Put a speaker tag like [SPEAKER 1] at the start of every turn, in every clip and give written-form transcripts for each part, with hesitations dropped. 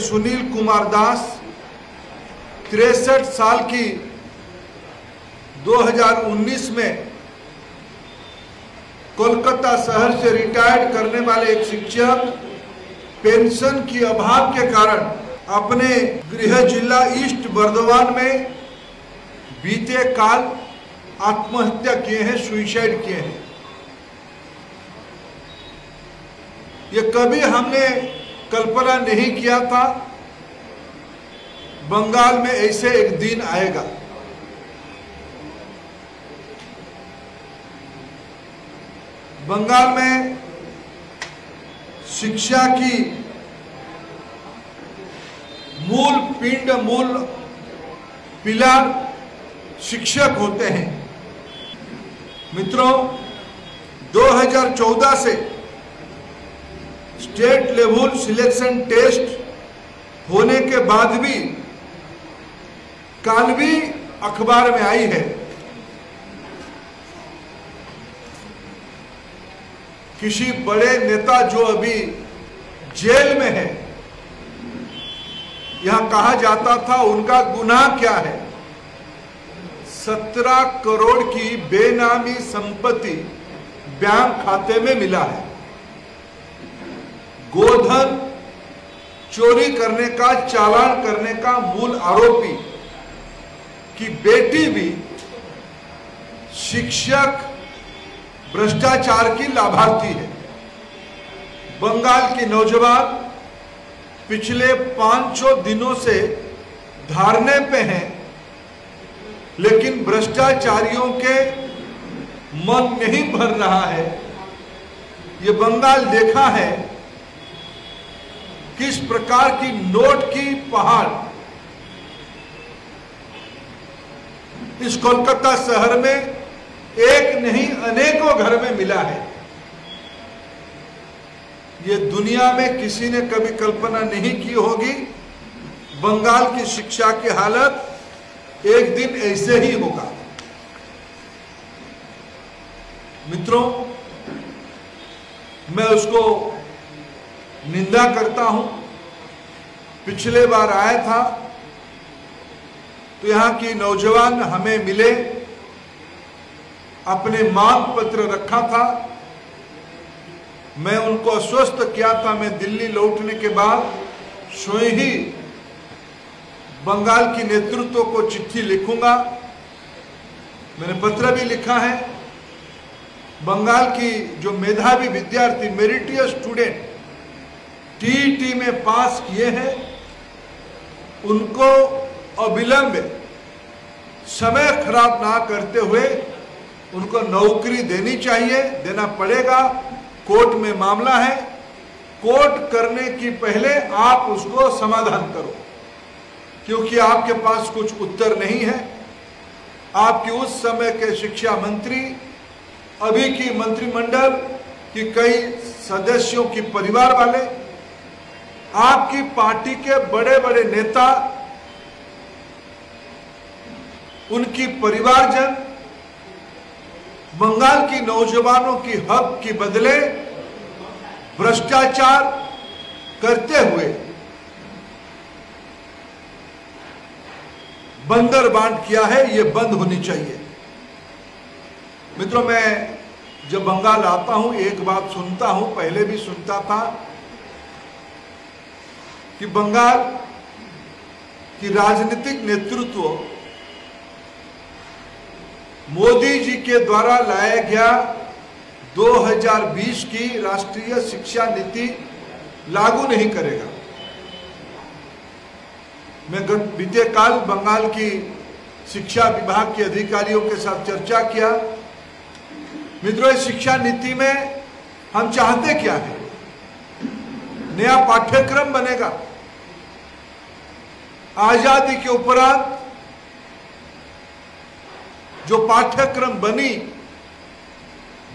[SPEAKER 1] सुनील कुमार दास 63 साल की 2019 में कोलकाता शहर से रिटायर्ड करने वाले एक शिक्षक पेंशन की अभाव के कारण अपने गृह जिला ईस्ट बर्दवान में बीते काल आत्महत्या किए हैं, सुसाइड किए हैं। ये कभी हमने कल्पना नहीं किया था बंगाल में ऐसे एक दिन आएगा। बंगाल में शिक्षा की मूल पिंड, मूल पिलर शिक्षक होते हैं। मित्रों, 2014 से स्टेट लेवल सिलेक्शन टेस्ट होने के बाद भी कल भी अखबार में आई है किसी बड़े नेता जो अभी जेल में है, यहां कहा जाता था उनका गुनाह क्या है। 17 करोड़ की बेनामी संपत्ति बैंक खाते में मिला है। गोधन चोरी करने का, चालान करने का मूल आरोपी की बेटी भी शिक्षक भ्रष्टाचार की लाभार्थी है। बंगाल की नौजवान पिछले 500 दिनों से धरने पे हैं, लेकिन भ्रष्टाचारियों के मन नहीं भर रहा है। ये बंगाल देखा है किस प्रकार की नोट की पहाड़ इस कोलकाता शहर में एक नहीं अनेकों घर में मिला है। ये दुनिया में किसी ने कभी कल्पना नहीं की होगी बंगाल की शिक्षा की हालत एक दिन ऐसे ही होगा। मित्रों, मैं उसको निंदा करता हूं। पिछले बार आया था तो यहां की नौजवान हमें मिले, अपने मांग पत्र रखा था। मैं उनको आश्वस्त किया था मैं दिल्ली लौटने के बाद स्वयं ही बंगाल की नेतृत्व को चिट्ठी लिखूंगा। मैंने पत्र भी लिखा है। बंगाल की जो मेधावी विद्यार्थी, मेरिटियस स्टूडेंट टीईटी में पास किए हैं, उनको अविलंब समय खराब ना करते हुए उनको नौकरी देनी चाहिए, देना पड़ेगा। कोर्ट में मामला है, कोर्ट करने की पहले आप उसको समाधान करो, क्योंकि आपके पास कुछ उत्तर नहीं है। आपके उस समय के शिक्षा मंत्री, अभी की मंत्रिमंडल की कई सदस्यों की परिवार वाले, आपकी पार्टी के बड़े बड़े नेता, उनकी परिवारजन बंगाल की नौजवानों की हक के बदले भ्रष्टाचार करते हुए बंदर बांट किया है। ये बंद होनी चाहिए। मित्रों, मैं जब बंगाल आता हूं एक बात सुनता हूं, पहले भी सुनता था कि बंगाल की राजनीतिक नेतृत्व मोदी जी के द्वारा लाया गया 2020 की राष्ट्रीय शिक्षा नीति लागू नहीं करेगा। मैं बीते काल बंगाल की शिक्षा विभाग के अधिकारियों के साथ चर्चा किया। मित्रों, इस शिक्षा नीति में हम चाहते क्या है? नया पाठ्यक्रम बनेगा। आजादी के उपरांत जो पाठ्यक्रम बनी,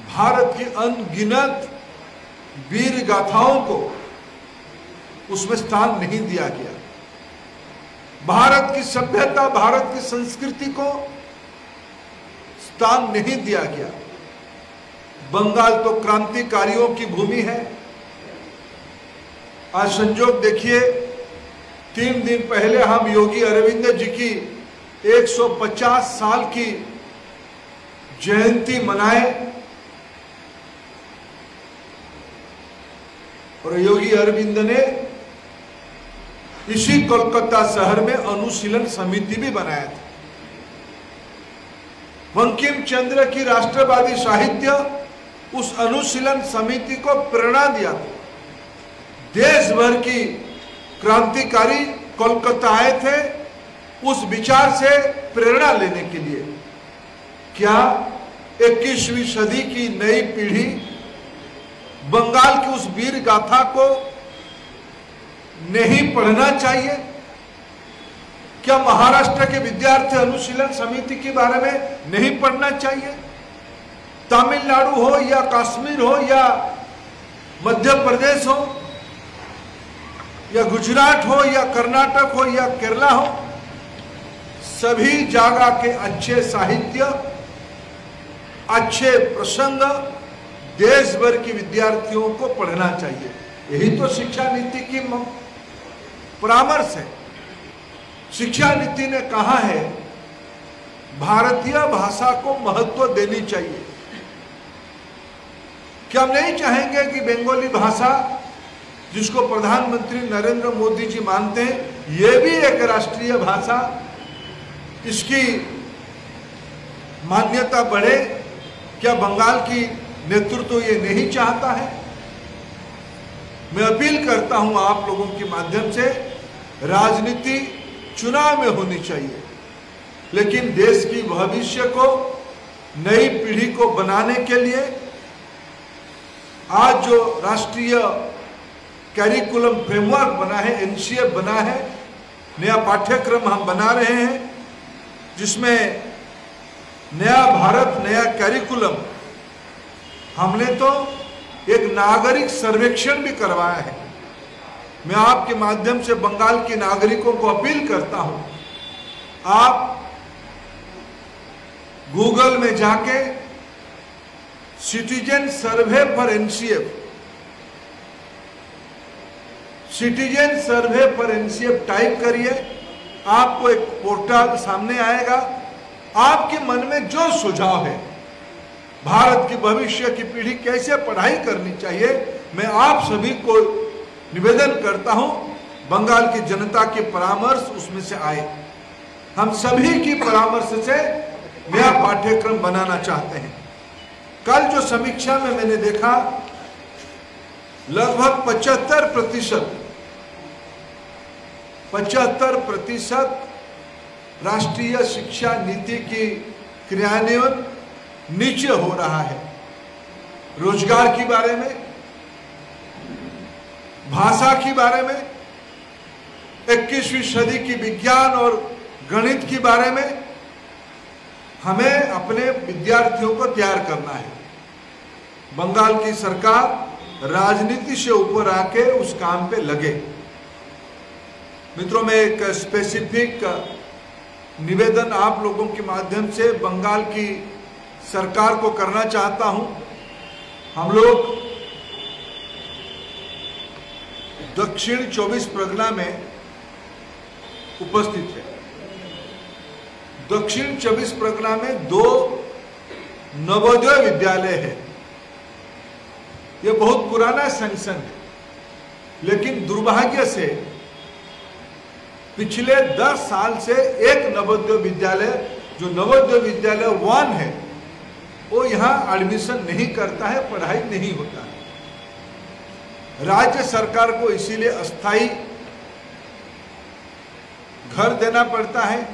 [SPEAKER 1] भारत की अनगिनत वीर गाथाओं को उसमें स्थान नहीं दिया गया। भारत की सभ्यता, भारत की संस्कृति को स्थान नहीं दिया गया। बंगाल तो क्रांतिकारियों की भूमि है। आज संजोग देखिए, 3 दिन पहले हम योगी अरविंद जी की 150 साल की जयंती मनाए और योगी अरविंद ने इसी कोलकाता शहर में अनुशीलन समिति भी बनाया था। बंकिम चंद्र की राष्ट्रवादी साहित्य उस अनुशीलन समिति को प्रेरणा दिया था। देश भर की क्रांतिकारी कोलकाता आए थे उस विचार से प्रेरणा लेने के लिए। क्या 21वीं सदी की नई पीढ़ी बंगाल की उस वीर गाथा को नहीं पढ़ना चाहिए? क्या महाराष्ट्र के विद्यार्थी अनुशीलन समिति के बारे में नहीं पढ़ना चाहिए? तमिलनाडु हो या कश्मीर हो या मध्य प्रदेश हो या गुजरात हो या कर्नाटक हो या केरला हो, सभी जगह के अच्छे साहित्य, अच्छे प्रसंग देश भर के विद्यार्थियों को पढ़ना चाहिए। यही तो शिक्षा नीति की परामर्श है। शिक्षा नीति ने कहा है भारतीय भाषा को महत्व देनी चाहिए। क्या हम नहीं चाहेंगे कि बंगाली भाषा, जिसको प्रधानमंत्री नरेंद्र मोदी जी मानते हैं, ये भी एक राष्ट्रीय भाषा, इसकी मान्यता बढ़े? क्या बंगाल की नेतृत्व ये नहीं चाहता है? मैं अपील करता हूं आप लोगों के माध्यम से, राजनीति चुनाव में होनी चाहिए, लेकिन देश की भविष्य को, नई पीढ़ी को बनाने के लिए आज जो राष्ट्रीय कैरिकुलम फ्रेमवर्क बना है, एनसीएफ बना है, नया पाठ्यक्रम हम बना रहे हैं, जिसमें नया भारत, नया कैरिकुलम, हमने तो एक नागरिक सर्वेक्षण भी करवाया है। मैं आपके माध्यम से बंगाल के नागरिकों को अपील करता हूं, आप गूगल में जाके citizen survey for NCF, citizen survey for NCF type करिए, आपको एक पोर्टल सामने आएगा। आपके मन में जो सुझाव है, भारत की भविष्य की पीढ़ी कैसे पढ़ाई करनी चाहिए, मैं आप सभी को निवेदन करता हूं, बंगाल की जनता के परामर्श उसमें से आए। हम सभी की परामर्श से नया पाठ्यक्रम बनाना चाहते हैं। कल जो समीक्षा में मैंने देखा, लगभग 75% राष्ट्रीय शिक्षा नीति की क्रियान्वयन नीचे हो रहा है। रोजगार के बारे में, भाषा के बारे में, 21वीं सदी की विज्ञान और गणित के बारे में हमें अपने विद्यार्थियों को तैयार करना है। बंगाल की सरकार राजनीति से ऊपर आके उस काम पे लगे। मित्रों, मैं एक स्पेसिफिक निवेदन आप लोगों के माध्यम से बंगाल की सरकार को करना चाहता हूं। हम लोग दक्षिण 24 परगना में उपस्थित है। दक्षिण 24 परगना में 2 नवोदय विद्यालय है। यह बहुत पुराना सैंक्शन है, लेकिन दुर्भाग्य से पिछले 10 साल से एक नवोदय विद्यालय, जो नवोदय विद्यालय 1 है, वो यहाँ एडमिशन नहीं करता है, पढ़ाई नहीं होता है। राज्य सरकार को इसीलिए अस्थाई घर देना पड़ता है,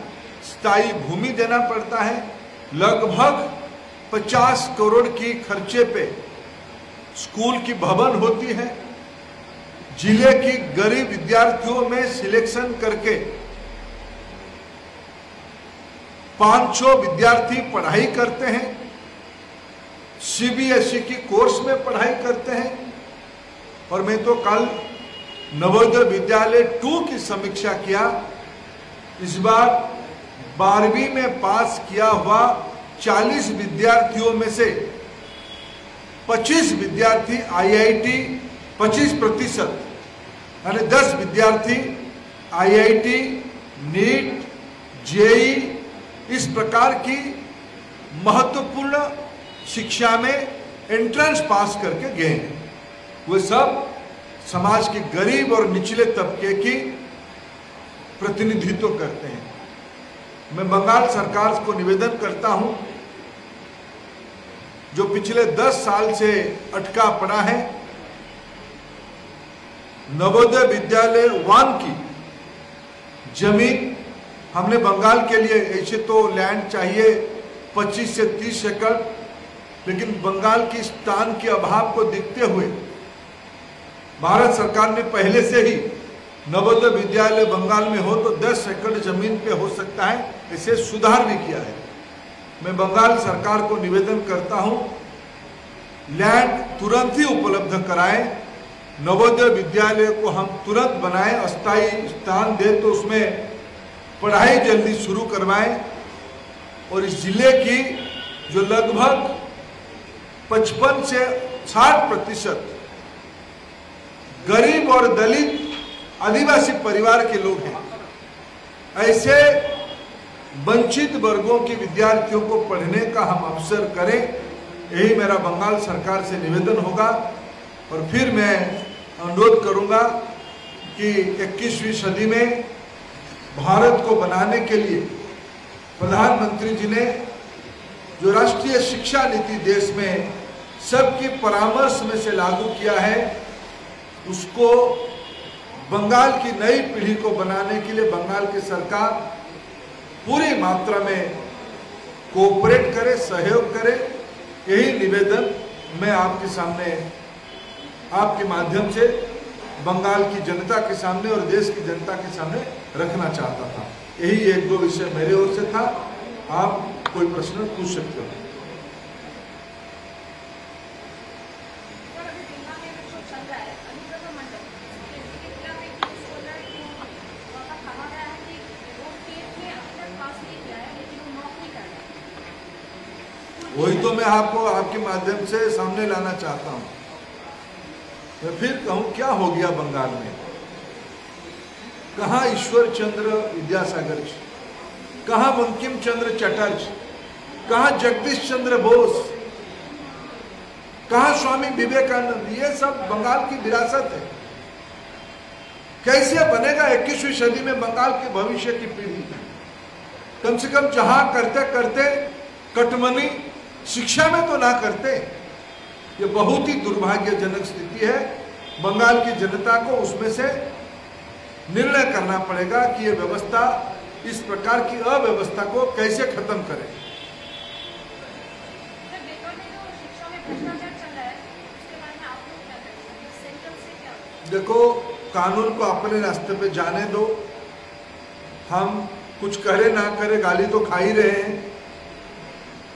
[SPEAKER 1] स्थायी भूमि देना पड़ता है। लगभग 50 करोड़ की खर्चे पे स्कूल की भवन होती है। जिले की गरीब विद्यार्थियों में सिलेक्शन करके 500 विद्यार्थी पढ़ाई करते हैं, सीबीएसई की कोर्स में पढ़ाई करते हैं। और मैं तो कल नवोदय विद्यालय 2 की समीक्षा किया। इस बार 12वीं में पास किया हुआ 40 विद्यार्थियों में से 25 विद्यार्थी आईआईटी, 25% यानी 10 विद्यार्थी आईआईटी, नीट, जेई इस प्रकार की महत्वपूर्ण शिक्षा में एंट्रेंस पास करके गए हैं। वे सब समाज के गरीब और निचले तबके की प्रतिनिधित्व करते हैं। मैं बंगाल सरकार को निवेदन करता हूं, जो पिछले 10 साल से अटका पड़ा है, नवोदय विद्यालय 1 की जमीन हमने बंगाल के लिए, ऐसे तो लैंड चाहिए 25 से 30 एकड़, लेकिन बंगाल की स्थान के अभाव को देखते हुए भारत सरकार ने पहले से ही नवोदय विद्यालय बंगाल में हो तो 10 एकड़ जमीन पे हो सकता है, इसे सुधार भी किया है। मैं बंगाल सरकार को निवेदन करता हूं, लैंड तुरंत ही उपलब्ध कराएं, नवोदय विद्यालय को हम तुरंत बनाएं, अस्थायी स्थान दें तो उसमें पढ़ाई जल्दी शुरू करवाएं और इस जिले की जो लगभग 55 से 60% गरीब और दलित आदिवासी परिवार के लोग हैं, ऐसे वंचित वर्गों के विद्यार्थियों को पढ़ने का हम अवसर करें, यही मेरा बंगाल सरकार से निवेदन होगा। और फिर मैं अनुरोध करूंगा कि 21वीं सदी में भारत को बनाने के लिए प्रधानमंत्री जी ने जो राष्ट्रीय शिक्षा नीति देश में सबकी परामर्श में से लागू किया है, उसको बंगाल की नई पीढ़ी को बनाने के लिए बंगाल की सरकार पूरी मात्रा में कोऑपरेट करे, सहयोग करे। यही निवेदन मैं आपके सामने, आपके माध्यम से बंगाल की जनता के सामने और देश की जनता के सामने रखना चाहता था। यही 1-2 विषय मेरे ओर से था। आप कोई प्रश्न पूछ सकते हो। वही तो मैं आपको आपके माध्यम से सामने लाना चाहता हूं। मैं फिर कहूं, क्या हो गया बंगाल में? कहां ईश्वर चंद्र विद्यासागर जी, कहां बंकिम चंद्र चटर्जी, कहां जगदीश चंद्र बोस, कहां स्वामी विवेकानंद? ये सब बंगाल की विरासत है। कैसे बनेगा 21वीं सदी में बंगाल के भविष्य की पीढ़ी? कम से कम जहां करते करते कटमनी शिक्षा में तो ना करते। ये बहुत ही दुर्भाग्यजनक स्थिति है। बंगाल की जनता को उसमें से निर्णय करना पड़ेगा कि ये व्यवस्था, इस प्रकार की अव्यवस्था को कैसे खत्म करें। देखो, कानून को अपने रास्ते पे जाने दो। हम कुछ करे ना करे गाली तो खा ही रहे हैं।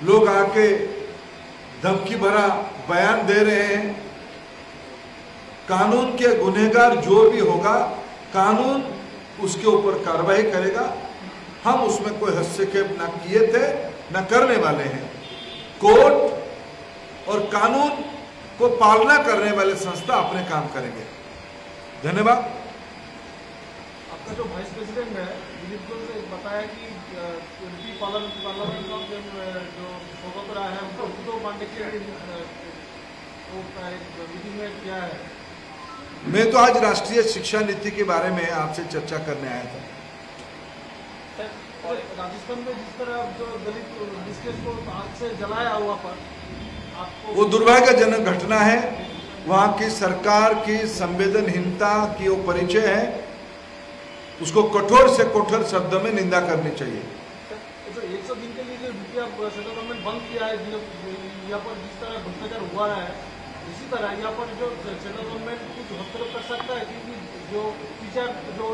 [SPEAKER 1] लोग आके धमकी भरा बयान दे रहे हैं। कानून के गुनहगार जो भी होगा, कानून उसके ऊपर कार्रवाई करेगा। हम उसमें कोई हस्तक्षेप ना किए थे, ना करने वाले हैं। कोर्ट और कानून को पालना करने वाले संस्था अपने काम करेंगे। धन्यवाद।
[SPEAKER 2] आपका जो वाइस प्रेसिडेंट है दिलीप गोयल ने बताया कि पार्लियामेंट जो स्वतंत्र है उनको मानने के मीटिंग में किया है।
[SPEAKER 1] मैं तो आज राष्ट्रीय शिक्षा नीति के बारे में आपसे चर्चा करने आया था।
[SPEAKER 2] राजस्थान में जिस तरह जो दलित डिस्केस को आग से जलाया हुआ पर आपको,
[SPEAKER 1] वो दुर्भाग्यजनक घटना है। वहाँ की सरकार की संवेदनहीनता की वो परिचय है। उसको कठोर से कठोर शब्द में निंदा करनी चाहिए।
[SPEAKER 2] तो 100 दिन के लिए जो रुपया सेंट्रल गवर्नमेंट बंद किया है, यहाँ पर जिस तरह भ्रष्टाचार हुआ है, इसी तरह यहाँ पर जो सेंट्रल गवर्नमेंट कुछ हस्तक्षेप कर सकता है, क्योंकि जो टीचर जो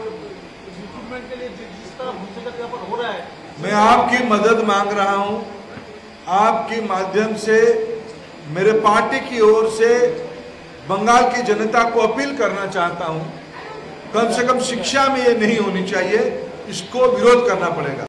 [SPEAKER 2] रिक्रूटमेंट के लिए जिस तरह भ्रष्टाचार यहाँ पर हो रहा है।
[SPEAKER 1] मैं आपकी मदद मांग रहा हूँ। आपके माध्यम से मेरे पार्टी की ओर से बंगाल की जनता को अपील करना चाहता हूँ, कम से कम शिक्षा में ये नहीं होनी चाहिए। इसको विरोध करना पड़ेगा।